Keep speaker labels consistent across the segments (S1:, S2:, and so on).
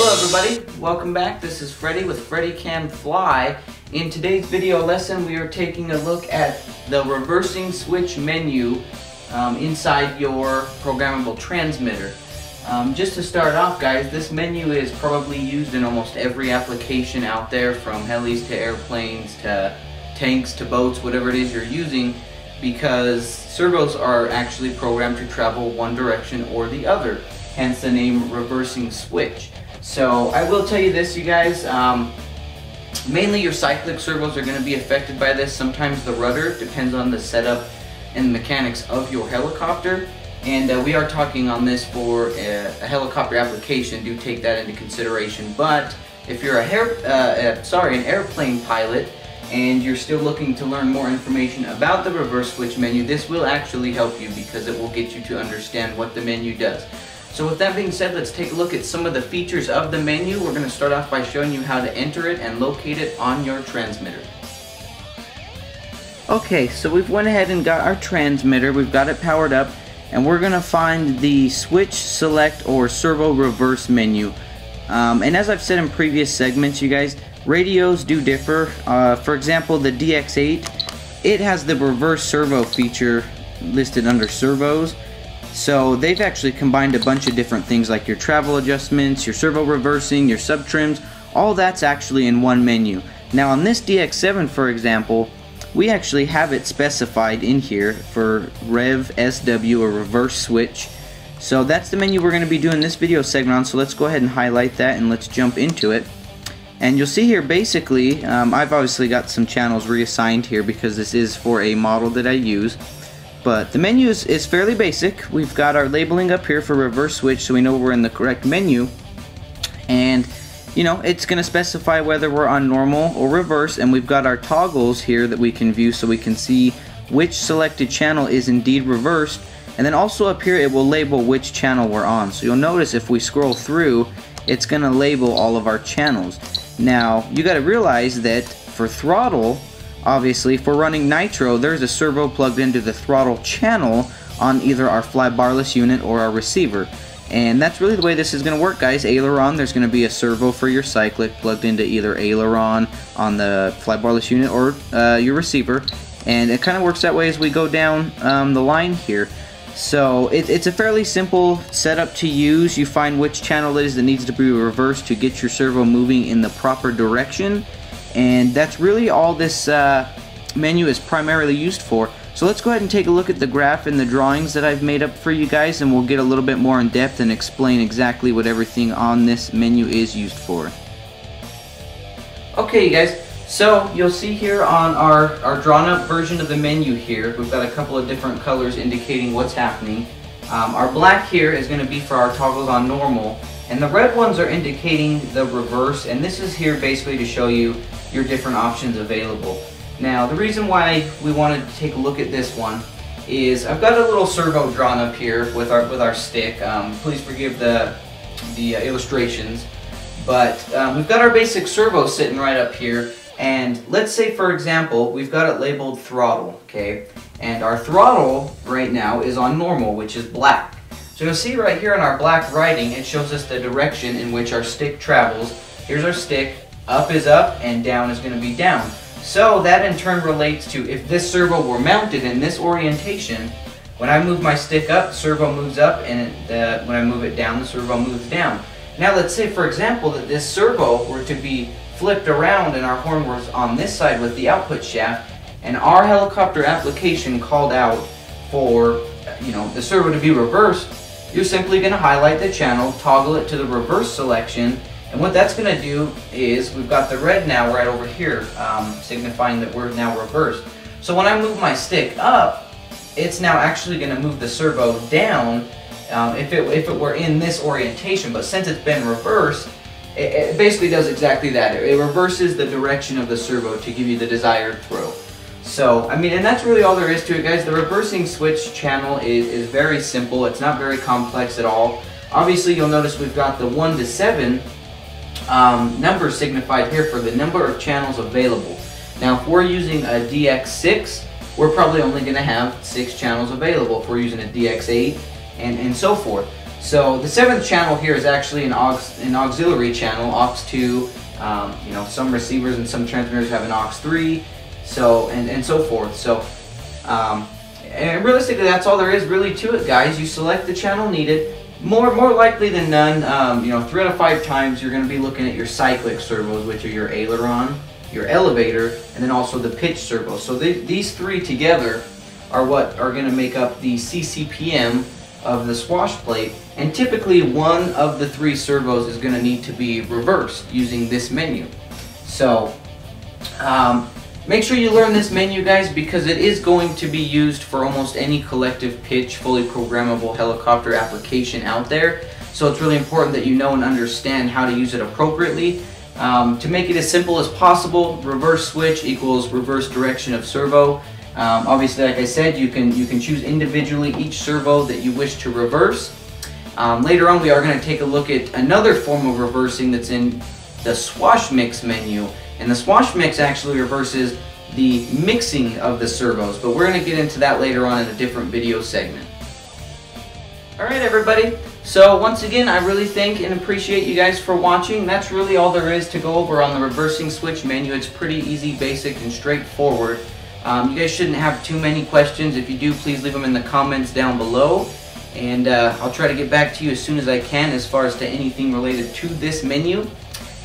S1: Hello everybody, welcome back. This is Freddy with Freddy Can Fly. In today's video lesson we are taking a look at the reversing switch menu inside your programmable transmitter. Just to start off guys, this menu is probably used in almost every application out there, from helis to airplanes to tanks to boats, whatever it is you're using, because servos are actually programmed to travel one direction or the other, hence the name reversing switch. So I will tell you this, you guys, mainly your cyclic servos are going to be affected by this. Sometimes the rudder, depends on the setup and mechanics of your helicopter. And we are talking on this for a helicopter application. Do take that into consideration. But if you're an airplane pilot and you're still looking to learn more information about the reverse switch menu, this will actually help you because it will get you to understand what the menu does. So with that being said, let's take a look at some of the features of the menu. We're going to start off by showing you how to enter it and locate it on your transmitter. Okay, so we've went ahead and got our transmitter, we've got it powered up, and we're going to find the switch select or servo reverse menu. And as I've said in previous segments, you guys, radios do differ. For example, the DX8, it has the reverse servo feature listed under servos. So they've actually combined a bunch of different things like your travel adjustments, your servo reversing, your sub trims, all that's actually in one menu. Now on this DX7, for example, we actually have it specified in here for Rev SW or reverse switch. So that's the menu we're going to be doing this video segment on, so let's go ahead and highlight that and let's jump into it. And you'll see here basically, I've obviously got some channels reassigned here because this is for a model that I use. But the menu is fairly basic. We've got our labeling up here for reverse switch so we know we're in the correct menu. And you know, it's going to specify whether we're on normal or reverse, and we've got our toggles here that we can view so we can see which selected channel is indeed reversed. And then also up here it will label which channel we're on. So you'll notice if we scroll through, it's going to label all of our channels. Now you got to realize that for throttle, obviously, if we're running nitro, there's a servo plugged into the throttle channel on either our fly barless unit or our receiver. And that's really the way this is going to work, guys. Aileron, there's going to be a servo for your cyclic plugged into either aileron on the fly barless unit or your receiver. And it kind of works that way as we go down the line here. So it's a fairly simple setup to use. You find which channel it is that needs to be reversed to get your servo moving in the proper direction. And that's really all this menu is primarily used for. So let's go ahead and take a look at the graph and the drawings that I've made up for you guys, and we'll get a little bit more in depth and explain exactly what everything on this menu is used for. Okay you guys, so you'll see here on our drawn up version of the menu here, we've got a couple of different colors indicating what's happening. Our black here is going to be for our toggles on normal, and the red ones are indicating the reverse, and this is here basically to show you your different options available. Now the reason why we wanted to take a look at this one is I've got a little servo drawn up here with our stick. Please forgive the illustrations, but we've got our basic servo sitting right up here, and let's say for example we've got it labeled throttle, okay, and our throttle right now is on normal, which is black. So you'll see right here in our black writing, it shows us the direction in which our stick travels. Here's our stick, up is up and down is going to be down. So that in turn relates to if this servo were mounted in this orientation, when I move my stick up, the servo moves up, and when I move it down, the servo moves down. Now let's say for example that this servo were to be flipped around and our horn was on this side with the output shaft, and our helicopter application called out for the servo to be reversed, you're simply going to highlight the channel, toggle it to the reverse selection, and what that's going to do is we've got the red now right over here signifying that we're now reversed. So when I move my stick up, it's now actually going to move the servo down if it were in this orientation, but since it's been reversed, it basically does exactly that. It reverses the direction of the servo to give you the desired throw. So, I mean, and that's really all there is to it, guys. The reversing switch channel is very simple. It's not very complex at all. Obviously, you'll notice we've got the 1 to 7 numbers signified here for the number of channels available. Now, if we're using a DX6, we're probably only going to have 6 channels available. If we're using a DX8, and so forth. So the 7th channel here is actually an auxiliary channel, aux2. You know, some receivers and some transmitters have an aux3, so and so forth. So and realistically, that's all there is really to it, guys. You select the channel needed. More likely than none, you know, 3 out of 5 times you're going to be looking at your cyclic servos, which are your aileron, your elevator, and then also the pitch servos. So these 3 together are what are going to make up the CCPM of the swash plate, and typically one of the 3 servos is going to need to be reversed using this menu. So make sure you learn this menu, guys, because it is going to be used for almost any collective pitch, fully programmable helicopter application out there. So it's really important that you know and understand how to use it appropriately. To make it as simple as possible, reverse switch equals reverse direction of servo. Obviously, like I said, you can choose individually each servo that you wish to reverse. Later on, we are going to take a look at another form of reversing that's in the swash mix menu. And the swash mix actually reverses the mixing of the servos, but we're going to get into that later on in a different video segment. Alright everybody, so once again I really thank and appreciate you guys for watching. That's really all there is to go over on the reversing switch menu. It's pretty easy, basic, and straightforward. You guys shouldn't have too many questions. If you do, please leave them in the comments down below, and I'll try to get back to you as soon as I can as far as to anything related to this menu.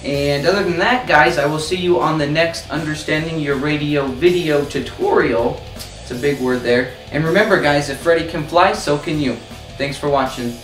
S1: And other than that, guys, I will see you on the next Understanding Your Radio video tutorial. It's a big word there. And remember, guys, if Freddy can fly, so can you. Thanks for watching.